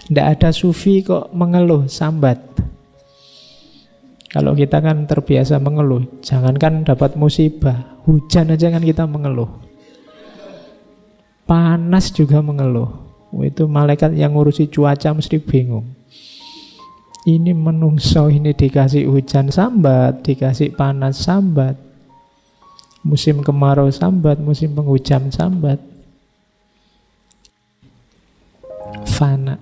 Tidak ada sufi kok mengeluh, sambat. Kalau kita kan terbiasa mengeluh, jangankan dapat musibah, hujan aja kan kita mengeluh. Panas juga mengeluh. Itu malaikat yang ngurusi cuaca mesti bingung. Ini menungso, ini dikasih hujan sambat, dikasih panas sambat, musim kemarau sambat, musim penghujan sambat. Fana.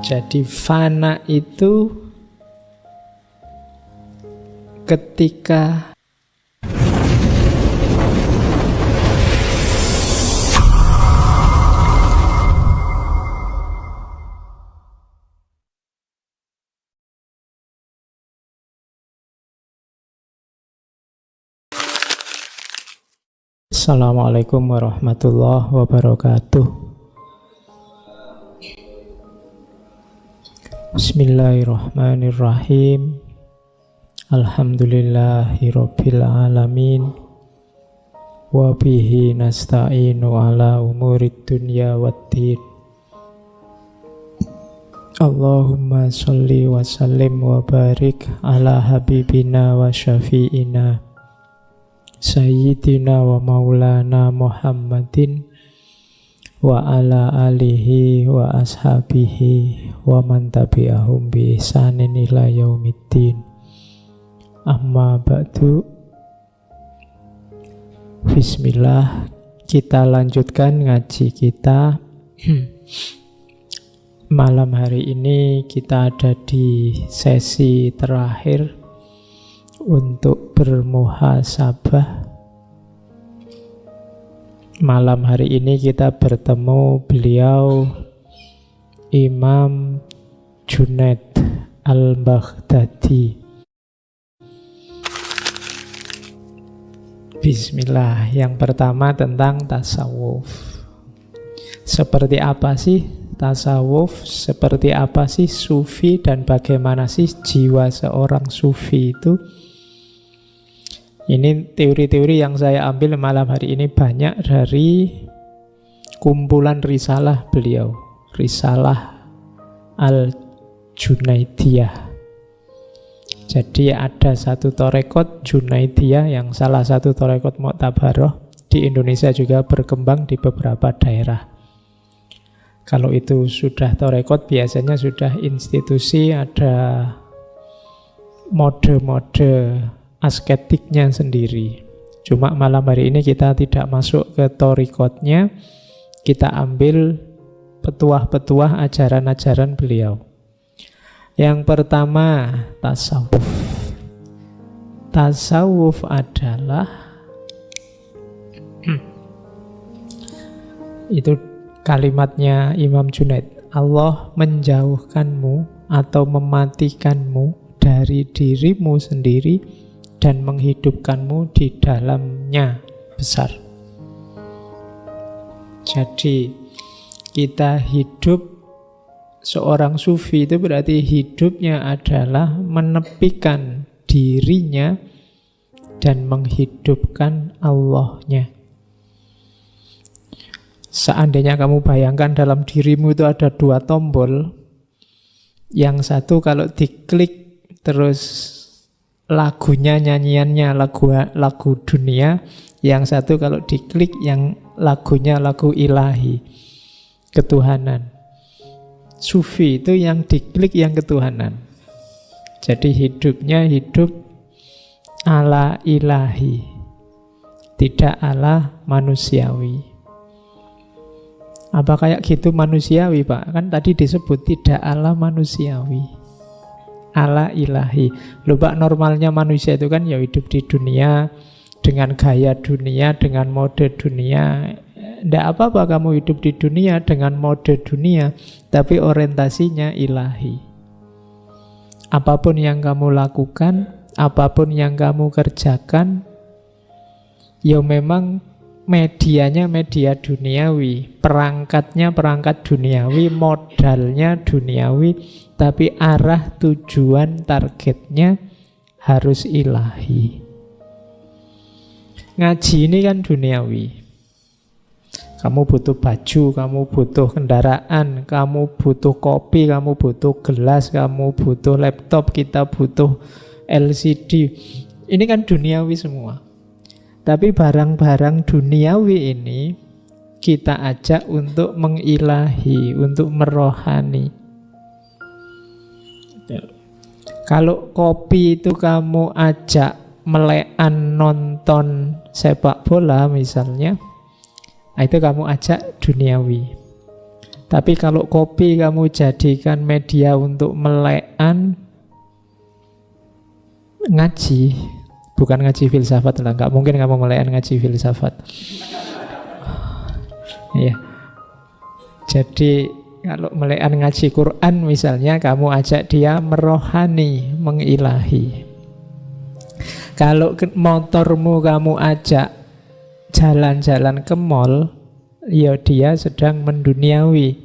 Jadi fana itu ketika Assalamualaikum warahmatullahi wabarakatuh. Bismillahirrahmanirrahim. Alhamdulillahirabbil alamin. Wa bihi nasta'inu ala umurid dunya waddin. Allahumma sholli wa sallim wa barik ala habibina wa syafi'ina Sayyidina wa maulana Muhammadin wa ala alihi wa ashabihi wa man tabi'ahum bi ihsanin ila yaumiddin. Amma ba'du. Bismillah, kita lanjutkan ngaji kita. Malam hari ini kita ada di sesi terakhir untuk bermuhasabah. Malam hari ini kita bertemu beliau Imam Junaid Al-Baghdadi. Bismillah. Yang pertama tentang tasawuf. Seperti apa sih tasawuf? Seperti apa sih sufi? Dan bagaimana sih jiwa seorang sufi itu? Ini teori-teori yang saya ambil malam hari ini banyak dari kumpulan risalah beliau, Risalah Al-Junaidiyah. Jadi ada satu torekot Junaidiyah yang salah satu torekot Mu'tabaroh. Di Indonesia juga berkembang di beberapa daerah. Kalau itu sudah torekot, biasanya sudah institusi, ada mode-mode asketiknya sendiri. Cuma malam hari ini kita tidak masuk ke torikotnya, kita ambil petuah-petuah ajaran-ajaran beliau. Yang pertama, tasawuf. Tasawuf adalah itu kalimatnya Imam Junaid, Allah menjauhkanmu atau mematikanmu dari dirimu sendiri dan menghidupkanmu di dalamnya besar. Jadi kita hidup, seorang sufi itu berarti hidupnya adalah menepikan dirinya dan menghidupkan Allahnya. Seandainya kamu bayangkan dalam dirimu itu ada dua tombol, yang satu kalau diklik terus lagunya, nyanyiannya lagu dunia, yang satu kalau diklik yang lagunya lagu ilahi, ketuhanan. Sufi itu yang diklik yang ketuhanan. Jadi hidupnya hidup ala ilahi, tidak ala manusiawi. Apa kayak gitu manusiawi, Pak? Kan tadi disebut tidak ala manusiawi, ala ilahi. Lupa normalnya manusia itu kan ya hidup di dunia dengan gaya dunia, dengan mode dunia. Tidak apa-apa kamu hidup di dunia dengan mode dunia, tapi orientasinya ilahi. Apapun yang kamu lakukan, apapun yang kamu kerjakan, ya memang medianya media duniawi, perangkatnya perangkat duniawi, modalnya duniawi, tapi arah tujuan targetnya harus ilahi. Ngaji ini kan duniawi. Kamu butuh baju, kamu butuh kendaraan, kamu butuh kopi, kamu butuh gelas, kamu butuh laptop, kita butuh LCD. Ini kan duniawi semua. Tapi barang-barang duniawi ini kita ajak untuk mengilahi, untuk merohani. Kalau kopi itu kamu ajak melekan nonton sepak bola misalnya, itu kamu ajak duniawi. Tapi kalau kopi kamu jadikan media untuk melekan ngaji, bukan ngaji filsafat lah, nggak mungkin kamu melekan ngaji filsafat. Iya. Jadi kalau melekan ngaji Quran misalnya, kamu ajak dia merohani, mengilahi. Kalau motormu kamu ajak jalan-jalan ke mall, ya dia sedang menduniawi.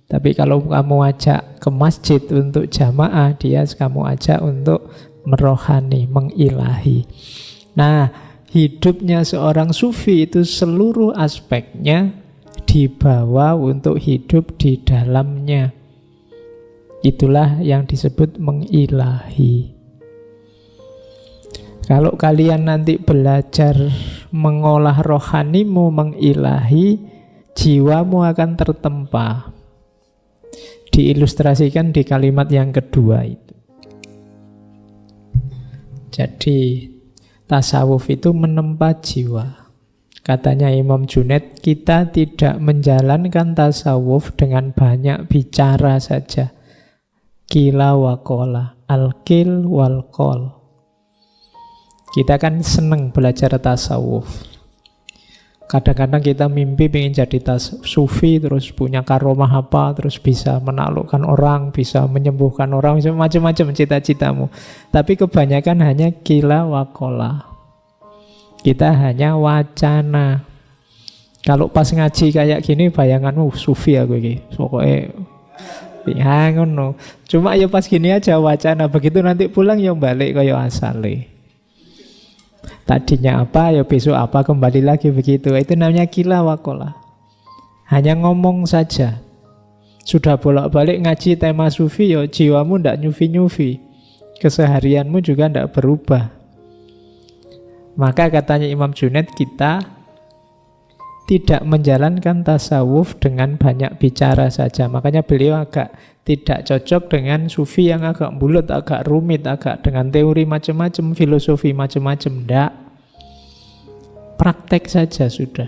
Tapi kalau kamu ajak ke masjid untuk jamaah, dia kamu ajak untuk merohani, mengilahi. Nah, hidupnya seorang sufi itu seluruh aspeknya dibawa untuk hidup di dalamnya. Itulah yang disebut mengilahi. Kalau kalian nanti belajar mengolah rohanimu, mengilahi, jiwamu akan tertempa. Diilustrasikan di kalimat yang kedua itu. Jadi tasawuf itu menempa jiwa. Katanya Imam Junaid, kita tidak menjalankan tasawuf dengan banyak bicara saja. Qila wa qala, al-qil wal qol. Kita kan seneng belajar tasawuf. Kadang-kadang kita mimpi pengen jadi sufi, terus punya karomah apa, terus bisa menaklukkan orang, bisa menyembuhkan orang, macam-macam cita-citamu. Tapi kebanyakan hanya qila wa qala. Kita hanya wacana. Kalau pas ngaji kayak gini bayanganmu sufi aku ini. Pokoknya ya ngono. Cuma ya pas gini aja wacana. Begitu nanti pulang ya balik kaya asale. Tadinya apa ya besok apa, kembali lagi begitu. Itu namanya qila wa qala. Hanya ngomong saja. Sudah bolak-balik ngaji tema sufi ya jiwamu ndak nyufi-nyufi. Keseharianmu juga ndak berubah. Maka katanya Imam Junaid, kita tidak menjalankan tasawuf dengan banyak bicara saja. Makanya beliau agak tidak cocok dengan sufi yang agak bulat, agak rumit, agak dengan teori macam-macam, filosofi macam-macam. Tidak. Praktek saja sudah.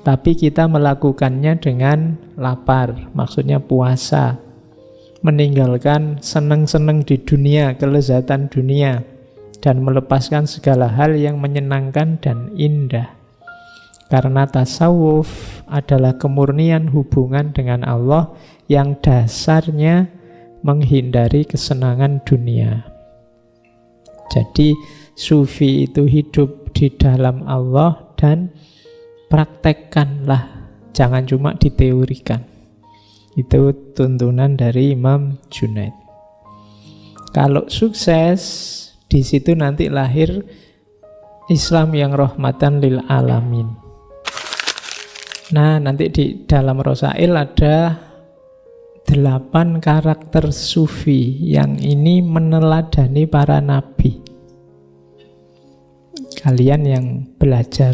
Tapi kita melakukannya dengan lapar, maksudnya puasa. Meninggalkan senang-senang di dunia, kelezatan dunia. Dan melepaskan segala hal yang menyenangkan dan indah. Karena tasawuf adalah kemurnian hubungan dengan Allah yang dasarnya menghindari kesenangan dunia. Jadi sufi itu hidup di dalam Allah dan praktekkanlah, jangan cuma diteorikan. Itu tuntunan dari Imam Junaid. Kalau sukses, di situ nanti lahir Islam yang rahmatan lil alamin. Nah, nanti di dalam Rosail ada 8 karakter sufi yang ini meneladani para nabi. Kalian yang belajar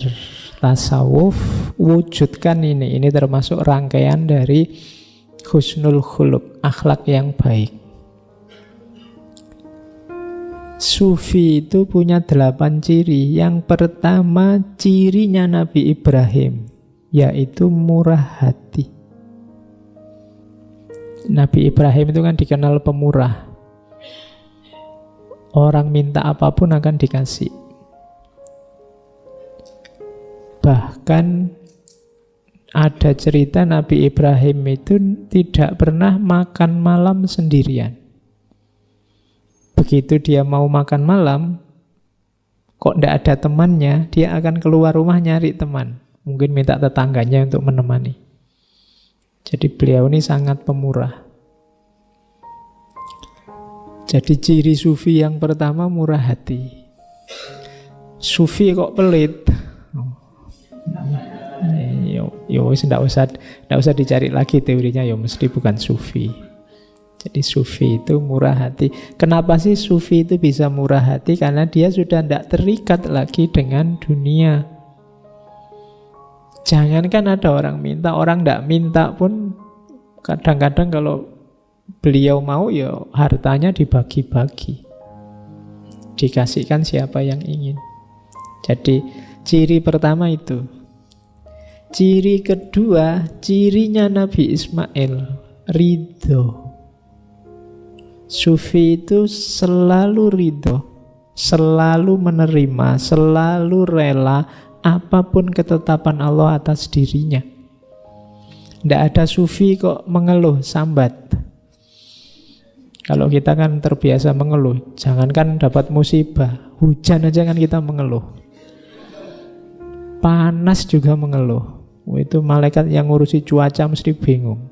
tasawuf, wujudkan ini. Ini termasuk rangkaian dari husnul khuluq, akhlak yang baik. Sufi itu punya 8 ciri. Yang pertama cirinya Nabi Ibrahim, yaitu murah hati. Nabi Ibrahim itu kan dikenal pemurah. Orang minta apapun akan dikasih. Bahkan ada cerita Nabi Ibrahim itu tidak pernah makan malam sendirian. Begitu dia mau makan malam, kok tidak ada temannya, dia akan keluar rumah nyari teman. Mungkin minta tetangganya untuk menemani. Jadi beliau ini sangat pemurah. Jadi ciri sufi yang pertama murah hati. Sufi kok pelit? yo wis ndak usah dicari lagi teorinya, yo mesti bukan sufi. Jadi sufi itu murah hati. Kenapa sih sufi itu bisa murah hati? Karena dia sudah tidak terikat lagi dengan dunia. Jangankan ada orang minta, orang tidak minta pun kadang-kadang kalau beliau mau, ya hartanya dibagi-bagi, dikasihkan siapa yang ingin. Jadi ciri pertama itu. Ciri kedua, cirinya Nabi Ismail, ridho. Sufi itu selalu ridho, selalu menerima, selalu rela apapun ketetapan Allah atas dirinya. Tidak ada sufi kok mengeluh, sambat. Kalau kita kan terbiasa mengeluh, jangankan dapat musibah, hujan aja kan kita mengeluh. Panas juga mengeluh. Itu malaikat yang ngurusi cuaca mesti bingung.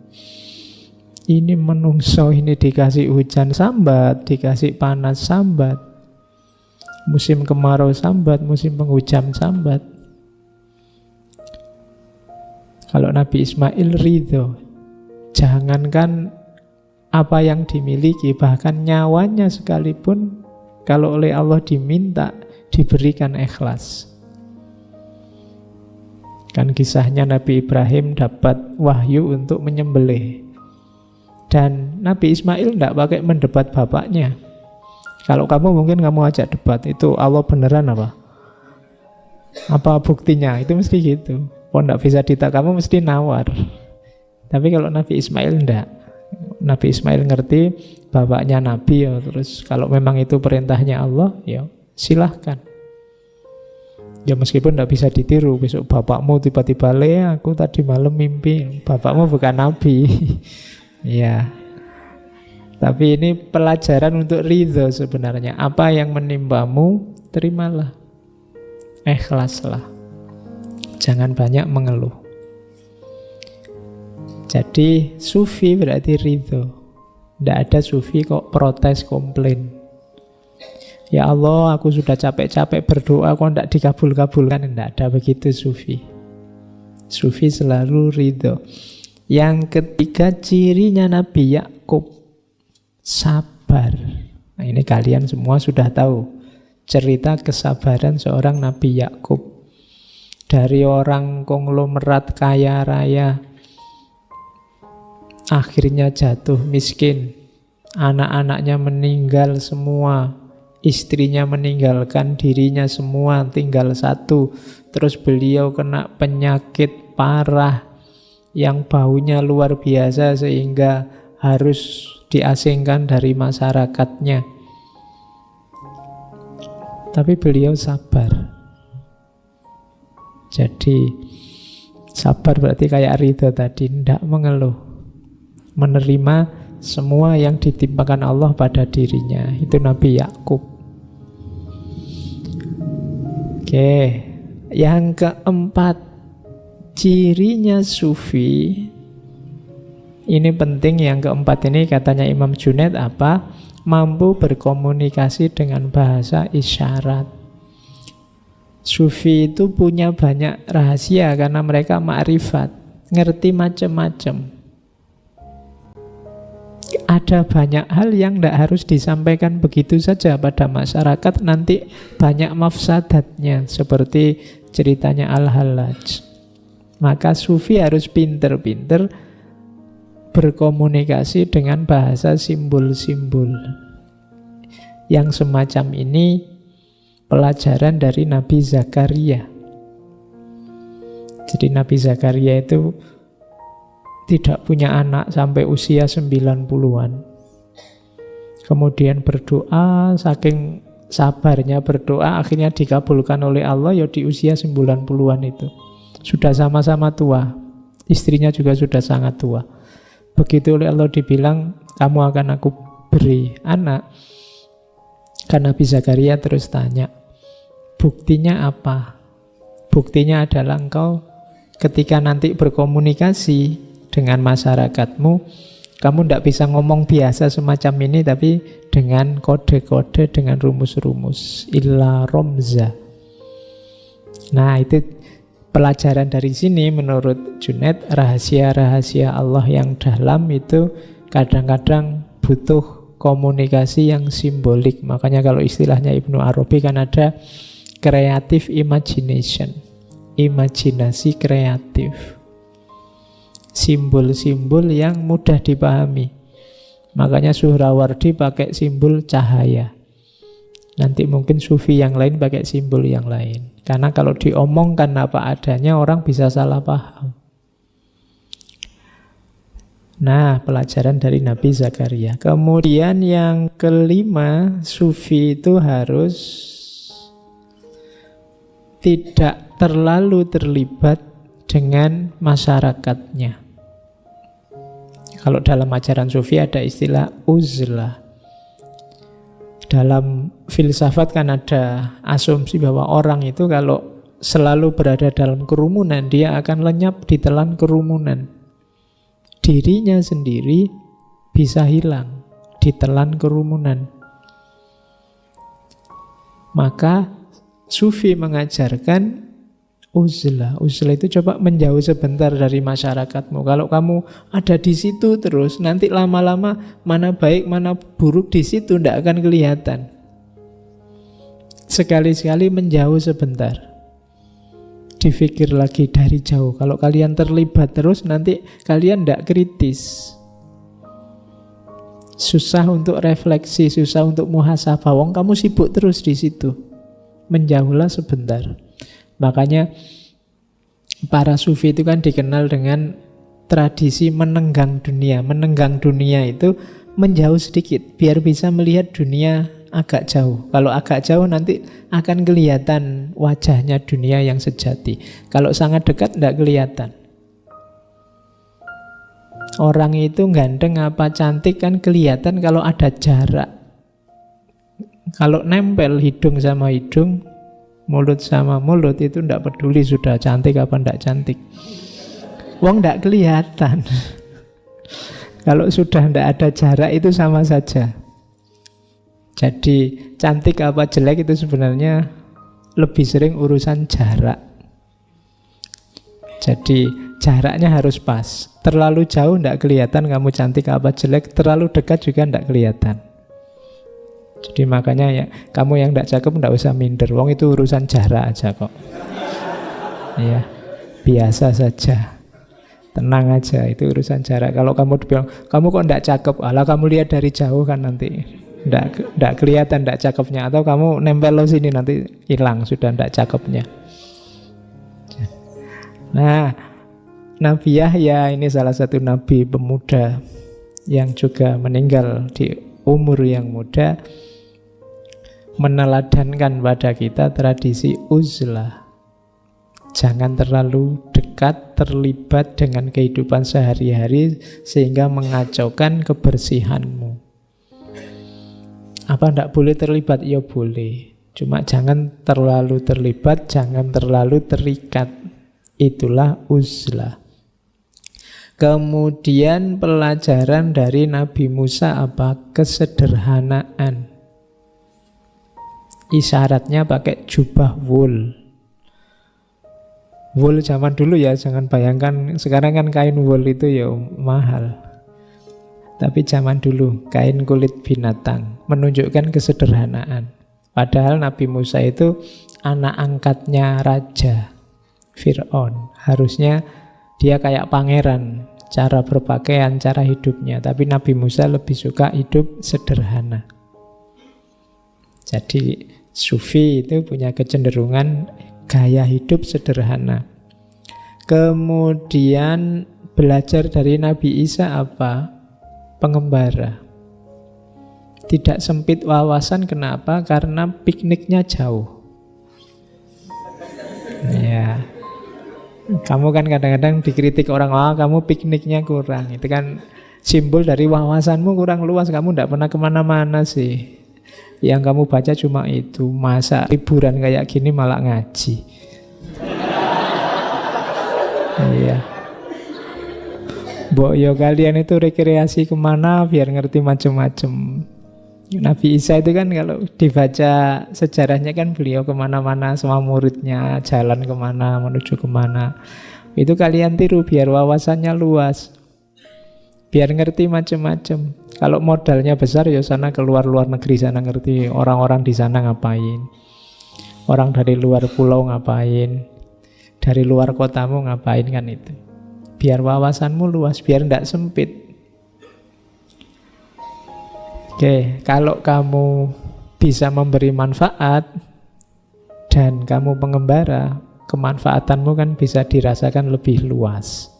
Ini menungso, ini dikasih hujan sambat, dikasih panas sambat, musim kemarau sambat, musim penghujan sambat. Kalau Nabi Ismail ridho, jangankan apa yang dimiliki, bahkan nyawanya sekalipun kalau oleh Allah diminta, diberikan ikhlas. Kan kisahnya Nabi Ibrahim dapat wahyu untuk menyembelih, dan Nabi Ismail tidak pakai mendebat bapaknya. Kalau kamu mungkin kamu ajak debat, itu Allah beneran apa? Apa buktinya? Itu mesti gitu. Oh, tidak bisa ditak, kamu mesti nawar. Tapi kalau Nabi Ismail tidak. Nabi Ismail ngerti bapaknya Nabi, ya, terus kalau memang itu perintahnya Allah, ya silahkan. Ya meskipun tidak bisa ditiru, besok bapakmu tiba-tiba, aku tadi malam mimpi bapakmu bukan Nabi. Ya, tapi ini pelajaran untuk ridho sebenarnya. Apa yang menimpamu, terimalah, ikhlaslah, jangan banyak mengeluh. Jadi sufi berarti ridho. Tidak ada sufi kok protes, komplain. Ya Allah, aku sudah capek-capek berdoa kok tidak dikabul-kabulkan. Tidak ada begitu sufi. Sufi selalu ridho. Yang ketiga, cirinya Nabi Yakub, sabar. Nah, ini kalian semua sudah tahu cerita kesabaran seorang Nabi Yakub. Dari orang konglomerat kaya raya, akhirnya jatuh miskin, anak-anaknya meninggal semua, istrinya meninggalkan dirinya semua, tinggal satu. Terus beliau kena penyakit parah yang baunya luar biasa sehingga harus diasingkan dari masyarakatnya. Tapi beliau sabar. Jadi sabar berarti kayak ridho tadi, tidak mengeluh, menerima semua yang ditimpakan Allah pada dirinya. Itu Nabi Yakub. Oke, yang keempat, cirinya sufi. Ini penting, yang keempat ini katanya Imam Junaid apa? Mampu berkomunikasi dengan bahasa isyarat. Sufi itu punya banyak rahasia karena mereka ma'rifat, ngerti macam-macam. Ada banyak hal yang tidak harus disampaikan begitu saja pada masyarakat, nanti banyak mafsadatnya, seperti ceritanya Al-Hallaj. Maka sufi harus pinter-pinter berkomunikasi dengan bahasa simbol-simbol. Yang semacam ini pelajaran dari Nabi Zakaria. Jadi Nabi Zakaria itu tidak punya anak sampai usia 90-an. Kemudian berdoa, saking sabarnya berdoa, akhirnya dikabulkan oleh Allah ya di usia 90-an itu. Sudah sama-sama tua, istrinya juga sudah sangat tua. Begitu oleh Allah dibilang, kamu akan aku beri anak. Karena Nabi Zakaria terus tanya, buktinya apa? Buktinya adalah engkau ketika nanti berkomunikasi dengan masyarakatmu, kamu tidak bisa ngomong biasa semacam ini, tapi dengan kode-kode, dengan rumus-rumus. Illa romza. Nah itu pelajaran dari sini menurut Junaid, rahasia-rahasia Allah yang dalam itu kadang-kadang butuh komunikasi yang simbolik. Makanya kalau istilahnya Ibnu Arabi kan ada creative imagination, imajinasi kreatif, simbol-simbol yang mudah dipahami. Makanya Suhrawardi pakai simbol cahaya. Nanti mungkin sufi yang lain pakai simbol yang lain. Karena kalau diomongkan apa adanya orang bisa salah paham. Nah, pelajaran dari Nabi Zakaria. Kemudian yang kelima, sufi itu harus tidak terlalu terlibat dengan masyarakatnya. Kalau dalam ajaran sufi ada istilah uzlah. Dalam filsafat kan ada asumsi bahwa orang itu kalau selalu berada dalam kerumunan, dia akan lenyap ditelan kerumunan. Dirinya sendiri bisa hilang ditelan kerumunan. Maka sufi mengajarkan uzlah. Uzlah itu coba menjauh sebentar dari masyarakatmu. Kalau kamu ada di situ terus, nanti lama-lama mana baik mana buruk di situ tidak akan kelihatan. Sekali-sekali menjauh sebentar, dipikir lagi dari jauh. Kalau kalian terlibat terus, nanti kalian tidak kritis, susah untuk refleksi, susah untuk muhasabah. Wong kamu sibuk terus di situ. Menjauhlah sebentar. Makanya para sufi itu kan dikenal dengan tradisi menenggang dunia. Menenggang dunia itu menjauh sedikit, biar bisa melihat dunia agak jauh. Kalau agak jauh nanti akan kelihatan wajahnya dunia yang sejati. Kalau sangat dekat tidak kelihatan. Orang itu ganteng apa cantik kan kelihatan kalau ada jarak. Kalau nempel hidung sama hidung, mulut sama mulut, itu tidak peduli sudah cantik apa tidak cantik. Wong tidak kelihatan. Kalau sudah tidak ada jarak itu sama saja. Jadi cantik apa jelek itu sebenarnya lebih sering urusan jarak. Jadi jaraknya harus pas. Terlalu jauh tidak kelihatan kamu cantik apa jelek, terlalu dekat juga tidak kelihatan. Jadi makanya ya, kamu yang tidak cakep tidak usah minder. Wong itu urusan jarak aja kok. Ya, biasa saja. Tenang aja, itu urusan jarak. Kalau kamu bilang, kamu kok tidak cakep, alah kamu lihat dari jauh kan nanti tidak kelihatan tidak cakepnya. Atau kamu nempel lo sini nanti hilang sudah tidak cakepnya. Nah, Nabi Yahya ini salah satu nabi pemuda yang juga meninggal di umur yang muda, meneladankan pada kita tradisi uzlah. Jangan terlalu dekat, terlibat dengan kehidupan sehari-hari sehingga mengacaukan kebersihanmu. Apa tidak boleh terlibat? Ya boleh. Cuma jangan terlalu terlibat, jangan terlalu terikat. Itulah uzlah. Kemudian pelajaran dari Nabi Musa apa? Kesederhanaan. Isyaratnya pakai jubah wul. Wul zaman dulu ya, jangan bayangkan sekarang kan kain wul itu ya mahal. Tapi zaman dulu kain kulit binatang, menunjukkan kesederhanaan. Padahal Nabi Musa itu anak angkatnya raja Fir'aun. Harusnya dia kayak pangeran, cara berpakaian, cara hidupnya. Tapi Nabi Musa lebih suka hidup sederhana. Jadi sufi itu punya kecenderungan gaya hidup sederhana. Kemudian belajar dari Nabi Isa apa? Pengembara. Tidak sempit wawasan, kenapa? Karena pikniknya jauh. Ya. Kamu kan kadang-kadang dikritik orang, kamu pikniknya kurang. Itu kan simbol dari wawasanmu kurang luas. Kamu tidak pernah kemana-mana sih. Yang kamu baca cuma itu. Masa liburan kayak gini malah ngaji. Iya. Mbok yo kalian itu rekreasi kemana biar ngerti macam-macam. Nabi Isa itu kan kalau dibaca sejarahnya kan beliau kemana-mana sama muridnya, jalan kemana, menuju kemana. Itu kalian tiru biar wawasannya luas, biar ngerti macam-macam. Kalau modalnya besar ya sana keluar luar negeri, sana ngerti orang-orang di sana ngapain, orang dari luar pulau ngapain, dari luar kotamu ngapain, kan itu. Biar wawasanmu luas, biar tidak sempit. Oke, kalau kamu bisa memberi manfaat dan kamu pengembara, kemanfaatanmu kan bisa dirasakan lebih luas.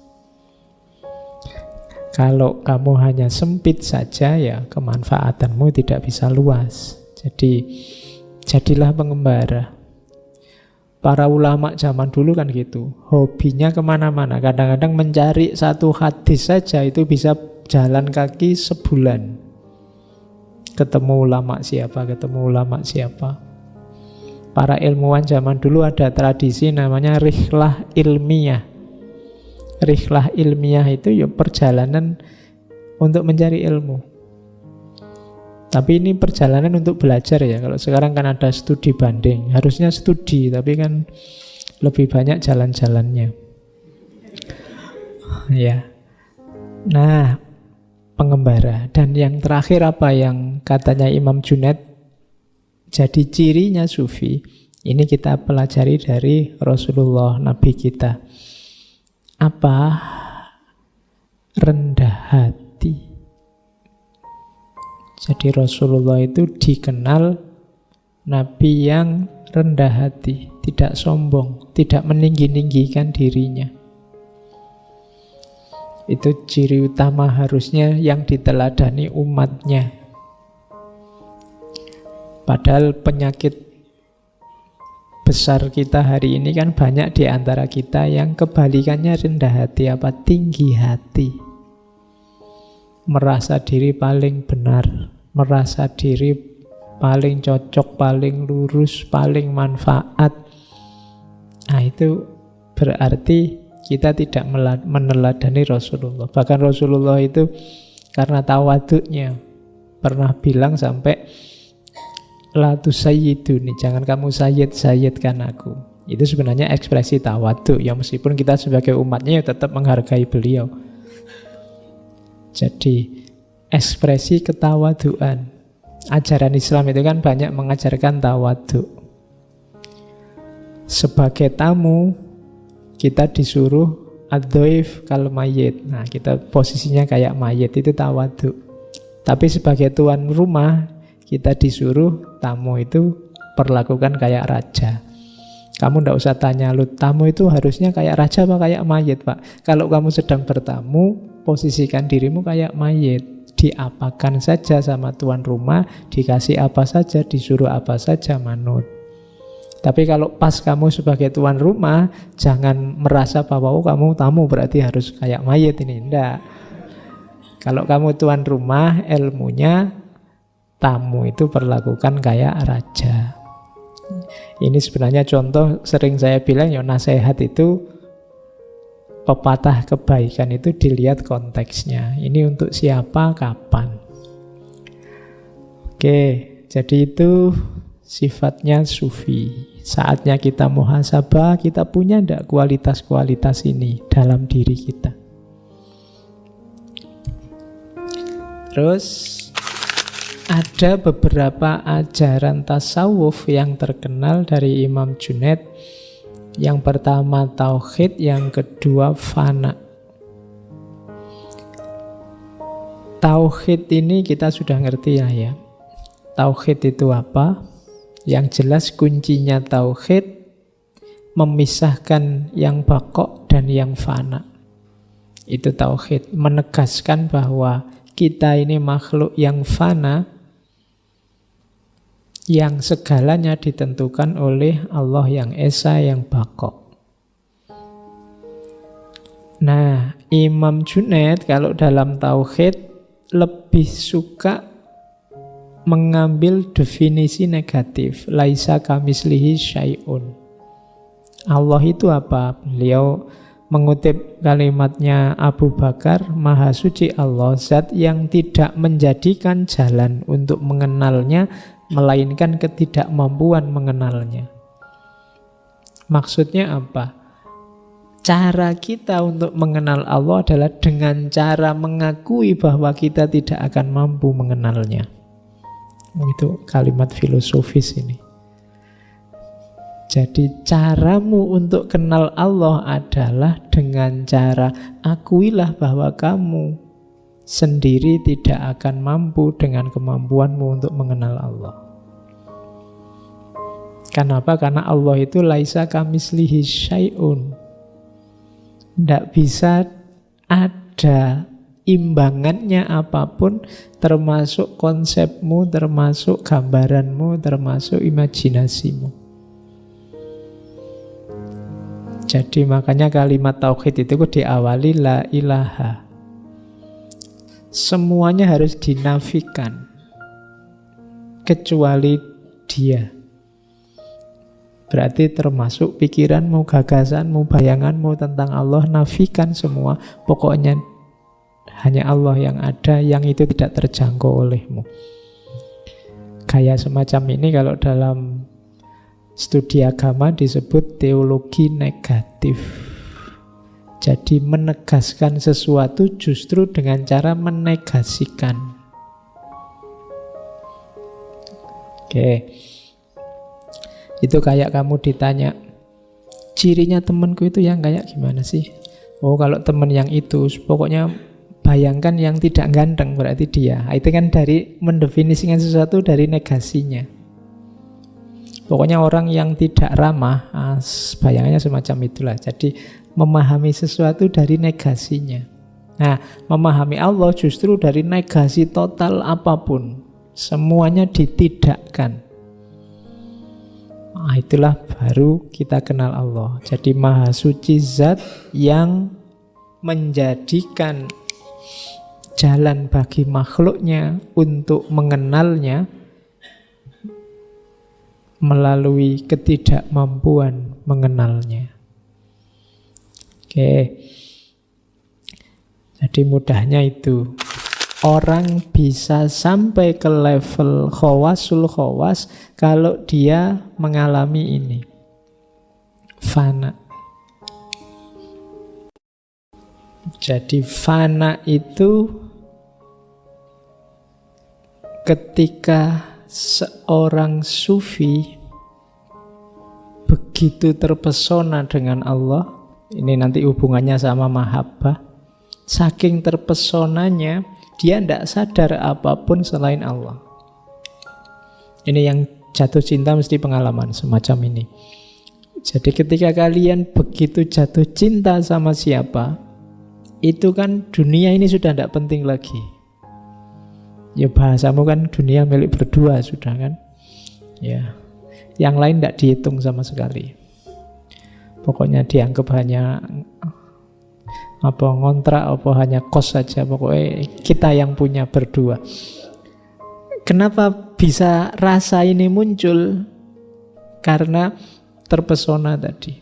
Kalau kamu hanya sempit saja, ya kemanfaatanmu tidak bisa luas. Jadi, jadilah pengembara. Para ulama zaman dulu kan gitu, hobinya kemana-mana. Kadang-kadang mencari satu hadis saja itu bisa jalan kaki sebulan. Ketemu ulama siapa, ketemu ulama siapa. Para ilmuwan zaman dulu ada tradisi namanya rihlah ilmiah. Rihlah ilmiah itu ya perjalanan untuk mencari ilmu. Tapi ini perjalanan untuk belajar ya. Kalau sekarang kan ada studi banding. Harusnya studi, tapi kan lebih banyak jalan-jalannya. Ya. Nah, pengembara. Dan yang terakhir apa yang katanya Imam Junaid jadi cirinya sufi, ini kita pelajari dari Rasulullah, Nabi kita. Apa? Rendah hati. Jadi Rasulullah itu dikenal Nabi yang rendah hati, tidak sombong, tidak meninggi-ninggikan dirinya. Itu ciri utama harusnya yang diteladani umatnya. Padahal penyakit besar kita hari ini kan banyak di antara kita yang kebalikannya rendah hati, apa? Tinggi hati. Merasa diri paling benar, merasa diri paling cocok, paling lurus, paling manfaat. Nah, itu berarti kita tidak meneladani Rasulullah. Bahkan Rasulullah itu karena tawaduknya pernah bilang sampai la tusayyiduni, jangan kamu sayyidkan aku. Itu sebenarnya ekspresi tawaduk ya, meskipun kita sebagai umatnya ya tetap menghargai beliau. Jadi ekspresi ketawaduan. Ajaran Islam itu kan banyak mengajarkan tawaduk. Sebagai tamu kita disuruh ad-dhaif kal mayyit. Nah, kita posisinya kayak mayit, itu tawaduk. Tapi sebagai tuan rumah, kita disuruh tamu itu perlakukan kayak raja. Kamu ndak usah tanya, lu tamu itu harusnya kayak raja apa kayak mayit, Pak? Kalau kamu sedang bertamu, posisikan dirimu kayak mayit. Diapakan saja sama tuan rumah, dikasih apa saja, disuruh apa saja, manut. Tapi kalau pas kamu sebagai tuan rumah, jangan merasa bahwa kamu tamu berarti harus kayak mayit ini. Enggak. Kalau kamu tuan rumah, ilmunya tamu itu perlakukan kayak raja. Ini sebenarnya contoh sering saya bilang ya, nasihat itu, pepatah kebaikan itu dilihat konteksnya. Ini untuk siapa, kapan. Oke, jadi itu sifatnya sufi. Saatnya kita muhasabah, kita punya enggak kualitas-kualitas ini dalam diri kita. Terus ada beberapa ajaran tasawuf yang terkenal dari Imam Junaid. Yang pertama tauhid, yang kedua fana. Tauhid ini kita sudah ngerti ya. Tauhid itu apa? Yang jelas kuncinya tauhid memisahkan yang baqo dan yang fana. Itu tauhid, menegaskan bahwa kita ini makhluk yang fana, yang segalanya ditentukan oleh Allah yang esa, yang baqo. Nah, Imam Junaid kalau dalam tauhid lebih suka mengambil definisi negatif. Laisa kamislihi syai'un. Allah itu apa? Beliau Mengutip kalimatnya Abu Bakar, Maha Suci Allah, zat yang tidak menjadikan jalan untuk mengenalnya, melainkan ketidakmampuan mengenalnya. Maksudnya apa? Cara kita untuk mengenal Allah adalah dengan cara mengakui bahwa kita tidak akan mampu mengenalnya. Itu kalimat filosofis ini. Jadi caramu untuk kenal Allah adalah dengan cara akuilah bahwa kamu sendiri tidak akan mampu dengan kemampuanmu untuk mengenal Allah. Kenapa? Karena Allah itu laisa kamislihi syai'un. Tidak bisa ada imbangannya apapun, termasuk konsepmu, termasuk gambaranmu, termasuk imajinasimu. Jadi makanya kalimat tauhid itu diawali la ilaha. Semuanya harus dinafikan kecuali Dia. Berarti termasuk pikiranmu, gagasanmu, bayanganmu tentang Allah, nafikan semua. Pokoknya hanya Allah yang ada, yang itu tidak terjangkau olehmu. Gaya semacam ini kalau dalam studi agama disebut teologi negatif. Jadi menegaskan sesuatu justru dengan cara menegasikan. Oke. Itu kayak kamu ditanya, cirinya temanku itu yang kayak gimana sih? Oh, kalau teman yang itu, pokoknya bayangkan yang tidak ganteng berarti dia. Itu kan dari mendefinisikan sesuatu dari negasinya. Pokoknya orang yang tidak ramah, bayangannya semacam itulah. Jadi memahami sesuatu dari negasinya. Nah, memahami Allah justru dari negasi total apapun. Semuanya ditidakkan. Nah, itulah baru kita kenal Allah. Jadi Maha Suci zat yang menjadikan jalan bagi makhluknya untuk mengenalnya melalui ketidakmampuan mengenalnya. Oke. Jadi mudahnya itu. Orang bisa sampai ke level khawasul khawas kalau dia mengalami ini. Fana. Jadi fana itu ketika seorang sufi begitu terpesona dengan Allah, ini nanti hubungannya sama mahabbah, saking terpesonanya dia tidak sadar apapun selain Allah. Ini yang jatuh cinta mesti pengalaman semacam ini. Jadi ketika kalian begitu jatuh cinta sama siapa, itu kan dunia ini sudah tidak penting lagi. Ya bahasamu kan dunia milik berdua sudah kan. Ya, yang lain tidak dihitung sama sekali. Pokoknya dianggap hanya ngontrak, hanya kos saja. Pokoknya kita yang punya berdua. Kenapa bisa rasa ini muncul? Karena terpesona tadi.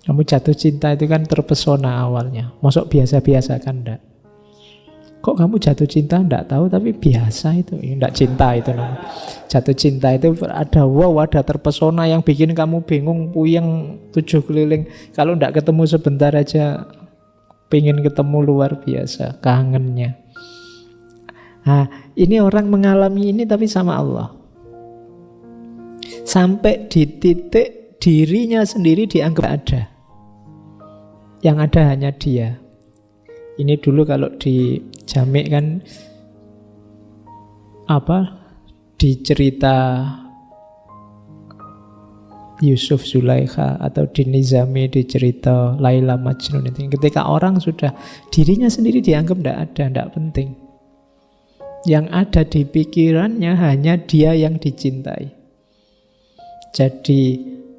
Kamu jatuh cinta itu kan terpesona awalnya. Masuk biasa-biasa kan enggak? Kok kamu jatuh cinta? Enggak tahu, tapi biasa itu. Enggak cinta itu namanya. Jatuh cinta itu ada wow, ada terpesona yang bikin kamu bingung, puyeng, 7 keliling. Kalau enggak ketemu sebentar aja, pengen ketemu luar biasa, kangennya. Nah, ini orang mengalami ini tapi sama Allah. Sampai di titik dirinya sendiri dianggap ada. Yang ada hanya dia. Ini dulu kalau di Jamik kan di cerita Yusuf Zulaikha atau di Nizami di cerita Laila Majnun itu, ketika orang sudah dirinya sendiri dianggap tidak ada, tidak penting. Yang ada di pikirannya hanya dia yang dicintai. Jadi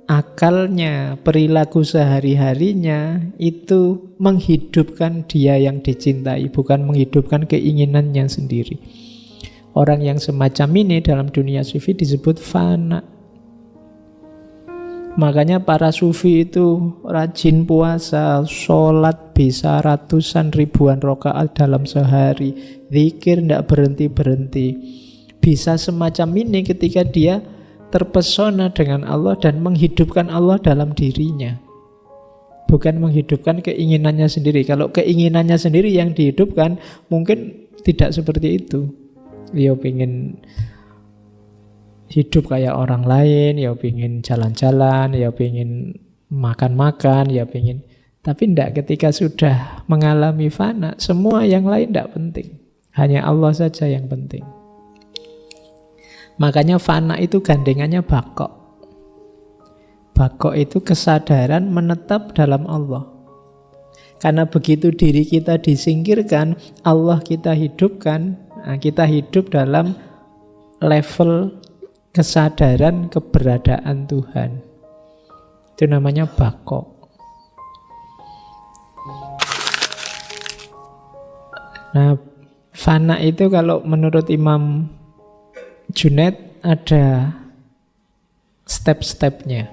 akalnya, perilaku sehari-harinya itu menghidupkan dia yang dicintai, bukan menghidupkan keinginannya sendiri. Orang yang semacam ini dalam dunia sufi disebut fana. Makanya para sufi itu rajin puasa, sholat bisa ratusan ribuan rakaat dalam sehari, zikir tidak berhenti-berhenti. Bisa semacam ini ketika dia terpesona dengan Allah dan menghidupkan Allah dalam dirinya. Bukan menghidupkan keinginannya sendiri. Kalau keinginannya sendiri yang dihidupkan, mungkin tidak seperti itu. Dia pengen hidup kayak orang lain, ya pengen jalan-jalan, ya pengen makan-makan, ya pengen. Tapi tidak, ketika sudah mengalami fana, semua yang lain tidak penting. Hanya Allah saja yang penting. Makanya fana itu gandengannya bako. Bako itu kesadaran menetap dalam Allah. Karena begitu diri kita disingkirkan, Allah kita hidupkan, kita hidup dalam level kesadaran keberadaan Tuhan. Itu namanya bako. Nah, fana itu kalau menurut Imam Junaid ada step-stepnya.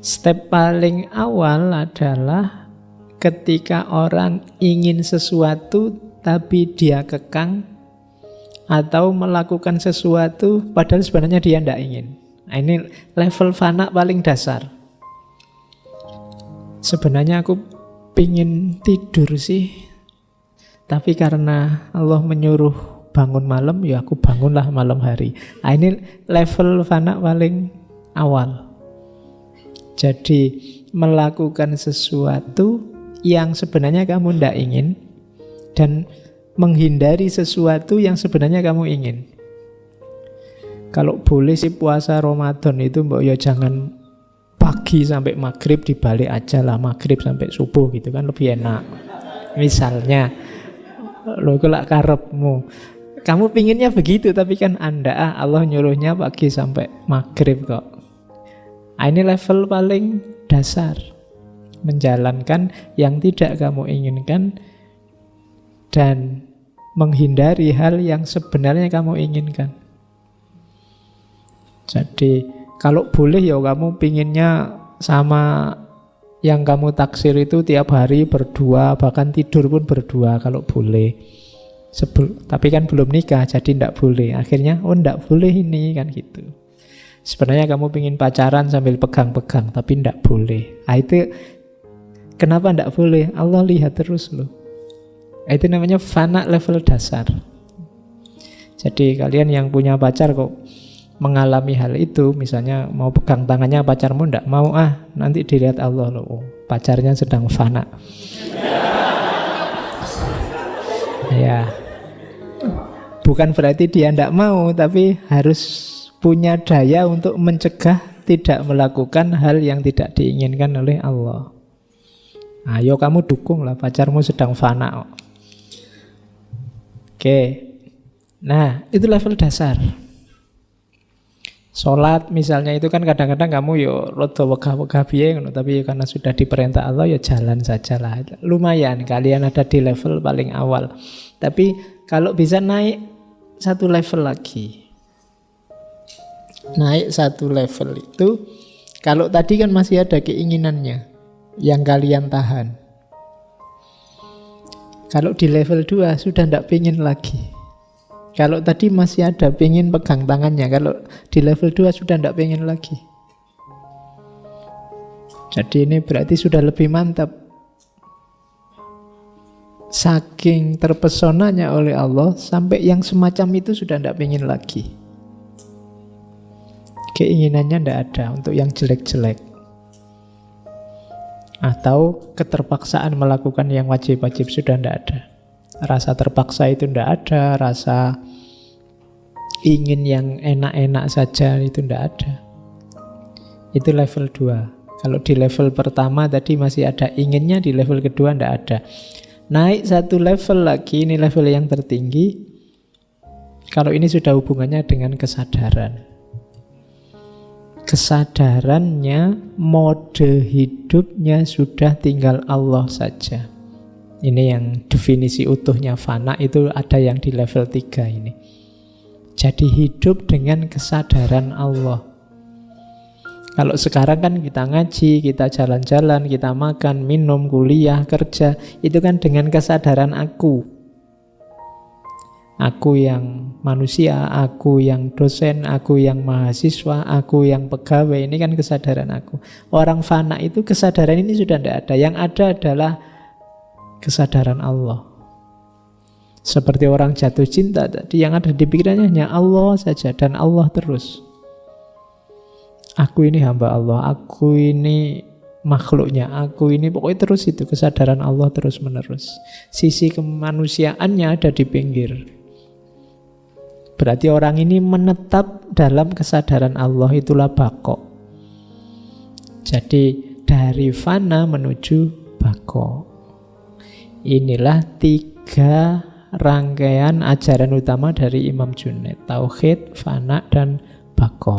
Step paling awal adalah ketika orang ingin sesuatu tapi dia kekang, atau melakukan sesuatu padahal sebenarnya dia tidak ingin. Nah, ini level fana paling dasar. Sebenarnya aku pingin tidur sih, tapi karena Allah menyuruh bangun malam, ya aku bangunlah malam hari. Nah, ini level fana paling awal. Jadi melakukan sesuatu yang sebenarnya kamu tidak ingin dan menghindari sesuatu yang sebenarnya kamu ingin. Kalau boleh sih puasa Ramadan itu mbak ya jangan pagi sampai maghrib, dibalik aja lah maghrib sampai subuh gitu kan lebih enak. Misalnya lo kelak karepmu, kamu pinginnya begitu tapi kan Anda Allah nyuruhnya pagi sampai maghrib kok. Ini level paling dasar, menjalankan yang tidak kamu inginkan dan menghindari hal yang sebenarnya kamu inginkan. Jadi kalau boleh ya kamu pinginnya sama yang kamu taksir itu tiap hari berdua, bahkan tidur pun berdua kalau boleh. Tapi kan belum nikah jadi tidak boleh. Akhirnya tidak boleh ini kan gitu. Sebenarnya kamu pingin pacaran sambil pegang-pegang tapi tidak boleh. Itu kenapa tidak boleh? Allah lihat terus loh. Itu namanya fana level dasar. Jadi kalian yang punya pacar kok mengalami hal itu, misalnya mau pegang tangannya pacarmu tidak mau, nanti dilihat Allah loh, pacarnya sedang fana. Ya, bukan berarti dia tidak mau, tapi harus punya daya untuk mencegah tidak melakukan hal yang tidak diinginkan oleh Allah. Ayo kamu dukunglah, pacarmu sedang fana. Oke, nah itu level dasar. Sholat misalnya itu kan kadang-kadang kamu yo rodo wegah-wegah piye ngono, tapi karena sudah diperintah Allah ya jalan sajalah. Lumayan kalian ada di level paling awal. Tapi kalau bisa naik satu level lagi. Naik satu level itu, kalau tadi kan masih ada keinginannya yang kalian tahan. Kalau di level 2 sudah tidak pengen lagi. Kalau tadi masih ada pengen pegang tangannya, kalau di level 2 sudah tidak pengen lagi. Jadi ini berarti sudah lebih mantap. Saking terpesonanya oleh Allah, sampai yang semacam itu sudah tidak pengen lagi. Keinginannya tidak ada untuk yang jelek-jelek. Atau keterpaksaan melakukan yang wajib-wajib sudah tidak ada. Rasa terpaksa itu tidak ada, rasa ingin yang enak-enak saja itu tidak ada. Itu level 2. Kalau di level pertama tadi masih ada inginnya, di level kedua tidak ada. Naik satu level lagi, ini level yang tertinggi. Kalau ini sudah hubungannya dengan kesadaran. Kesadarannya, mode hidupnya sudah tinggal Allah saja. Ini yang definisi utuhnya fana itu ada yang di level 3 ini. Jadi hidup dengan kesadaran Allah. Kalau sekarang kan kita ngaji, kita jalan-jalan, kita makan, minum, kuliah, kerja, itu kan dengan kesadaran aku. Aku yang manusia, aku yang dosen, aku yang mahasiswa, aku yang pegawai, ini kan kesadaran aku. Orang fana itu kesadaran ini sudah tidak ada. Yang ada adalah kesadaran Allah. Seperti orang jatuh cinta tadi, yang ada di pikirannya hanya Allah saja dan Allah terus. Aku ini hamba Allah, aku ini makhluknya, aku ini pokoknya terus itu kesadaran Allah terus menerus. Sisi kemanusiaannya ada di pinggir. Berarti orang ini menetap dalam kesadaran Allah, itulah bako. Jadi dari fana menuju bako. Inilah 3 rangkaian ajaran utama dari Imam Junaid: tauhid, fana, dan bako.